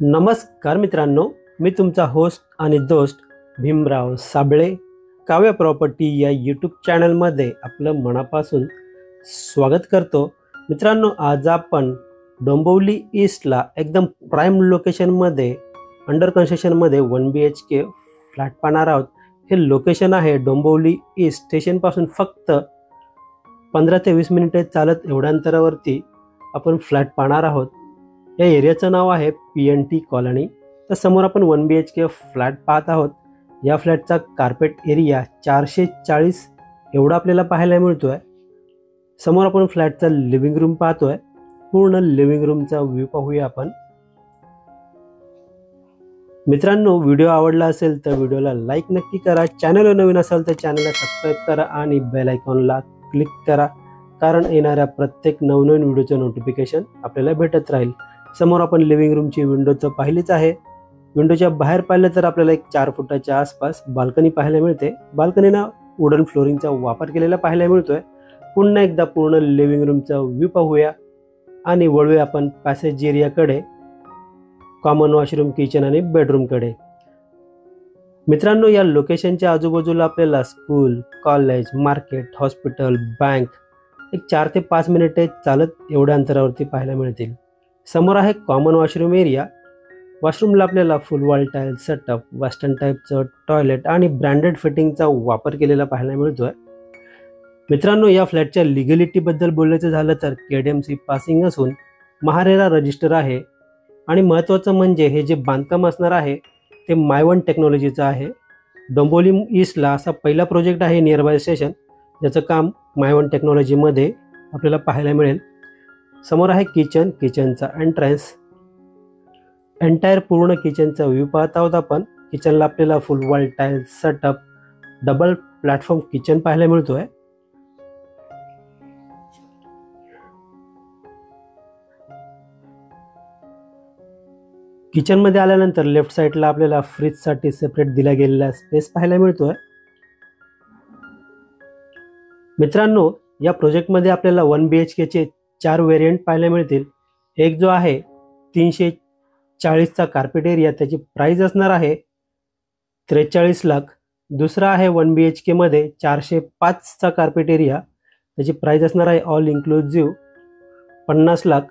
नमस्कार मित्रांनो, मी तुमचा होस्ट आणि दोस्त भीमराव साबळे काव्य प्रॉपर्टी या यूट्यूब चॅनलमध्ये आपलं मनापासून स्वागत करतो। मित्रांनो, आज आपण डोंबिवली ईस्टला एकदम प्राइम लोकेशनमध्ये अंडर कन्स्ट्रक्शनमध्ये 1 BHK फ्लॅट पाहणार आहोत। हे लोकेशन आहे डोंबिवली ईस्ट स्टेशनपासून फक्त 15 ते 20 मिनिटे चालत एवढ्या अंतरावरती आपण फ्लॅट पाहणार आहोत। या एरियाचं नाव आहे PNT कॉलनी। तर समोर आपण 1 BHK फ्लॅट पाहत आहोत। या फ्लॅटचा कार्पेट एरिया 440 एवढा आपल्याला पाहायला मिळतोय। समोर आपण फ्लॅटचा लिव्हिंग रूम पाहतोय। पूर्ण लिव्हिंग रूमचा व्ह्यू पाहूया आपण। मित्रांनो, व्हिडिओ आवडला असेल तर व्हिडिओला लाईक नक्की करा, चॅनलवर नवीन असाल तर चॅनलला सबस्क्राईब करा आणि बेल आयकॉनला क्लिक करा, कारण येणाऱ्या प्रत्येक नवनवीन व्हिडिओचं नोटिफिकेशन आपल्याला भेटत राहील। समोर आपण लिव्हिंग रूमची विंडो तर पाहिलीच आहे। विंडोच्या बाहेर पाहिलं तर आपल्याला एक 4 फुटाच्या आसपास बाल्कनी पाहायला मिळते। बाल्कनीला वुडन फ्लोरिंगचा वापर केलेला पाहायला मिळतोय। पुन्हा एकदा पूर्ण लिव्हिंग रूमचा व्ह्यू पाहूया आणि वळूया आपण पॅसेज एरियाकडे, कॉमन वॉशरूम, किचन आणि बेडरूमकडे। मित्रांनो, या लोकेशनच्या आजूबाजूला आपल्याला school, college, market, hospital, bank एक 4 ते 5 मिनिटे चालत एवढ्या अंतरावरती पाहायला मिळतील। समोर आहे कॉमन वॉशरूम एरिया। वॉशरूमला आपल्याला full wall tile setup, western टाईपचं टॉयलेट आणि ब्रँडेड फिटिंगचा वापर केलेला पाहायला मिळतोय। मित्रांनो, या फ्लॅटच्या लिगॅलिटीबद्दल बोलायचं झालं तर KDMC पासिंग असून महारेरा रजिस्टर आहे आणि महत्त्वाचं म्हणजे हे जे बांधकाम असणार आहे ते मायवन टेक्नॉलॉजीचं आहे। डोंबिवली ईस्टला असा पहिला प्रोजेक्ट आहे नियरबाय स्टेशन ज्याचं काम मायवन टेक्नॉलॉजीमध्ये आपल्याला पाहायला मिळेल। समोर आहे किचन, किचनचा एंट्रन्स, एंटायर पूर्ण किचनचा व्ह्यू पाहत आहोत आपण। किचनला आपल्याला full wall tile setup, double platform kitchen पाहायला मिळतोय। किचनमध्ये आल्यानंतर लेफ्ट साईडला आपल्याला फ्रीजसाठी सेपरेट दिला गेलेला स्पेस पाहायला मिळतोय। मित्रांनो, या प्रोजेक्टमध्ये आपल्याला 1 BHK चे 4 व्हेरियंट पाहायला मिळतील। एक जो आहे 340चा कार्पेट एरिया, त्याची प्राइस असणार आहे 43 लाख। दुसरा आहे 1 BHK मध्ये 405चा कार्पेट एरिया, त्याची प्राइस असणार आहे ऑल इन्क्लुझिव्ह 50 लाख।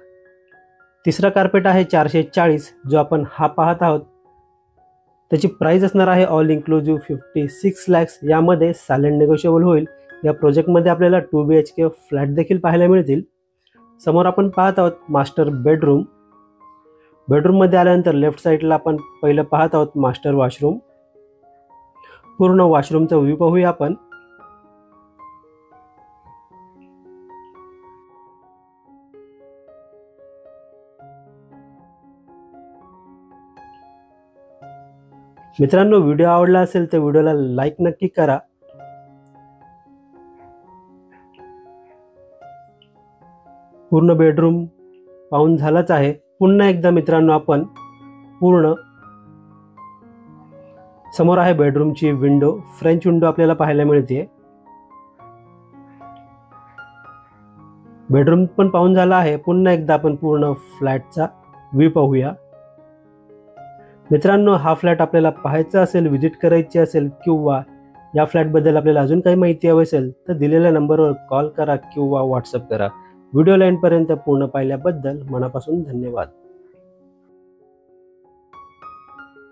तिसरा कार्पेट आहे 440 जो आपण हा पाहत आहोत, त्याची प्राइस असणार आहे ऑल इन्क्लुझिव्ह 56 लाख। यामध्ये सायलेंट नेगोशिएबल होईल। या प्रोजेक्टमध्ये आपल्याला 2 BHK फ्लॅट देखील पाहायला मिळतील। समोर आपण पाहत आहोत मास्टर बेडरूम। बेडरूममध्ये आल्यानंतर लेफ्ट साईडला आपण पहिलं पाहत आहोत मास्टर वॉशरूम। पूर्ण वॉशरूमचा व्ह्यू पाहूया आपण। मित्रांनो, व्हिडिओ आवडला असेल तर व्हिडिओला लाईक नक्की करा। पूर्ण बेडरूम पाहून झालाच आहे। पुन्हा एकदा मित्रांनो, आपण पूर्ण समोर आहे बेडरूमची विंडो, फ्रेंच विंडो आपल्याला पाहायला मिळते। बेडरूम पण पाहून झाला आहे। पुन्हा एकदा आपण पूर्ण फ्लॅटचा व्ह्यू पाहूया। मित्रांनो, हा फ्लॅट आपल्याला पाहायचा असेल, व्हिजिट करायची असेल किंवा या फ्लॅटबद्दल आपल्याला अजून काही माहिती हवी असेल तर दिलेल्या नंबरवर कॉल करा किंवा व्हॉट्सअप करा। व्हिडिओ लाईनपर्यंत पूर्ण पाहिल्याबद्दल मनापासून धन्यवाद।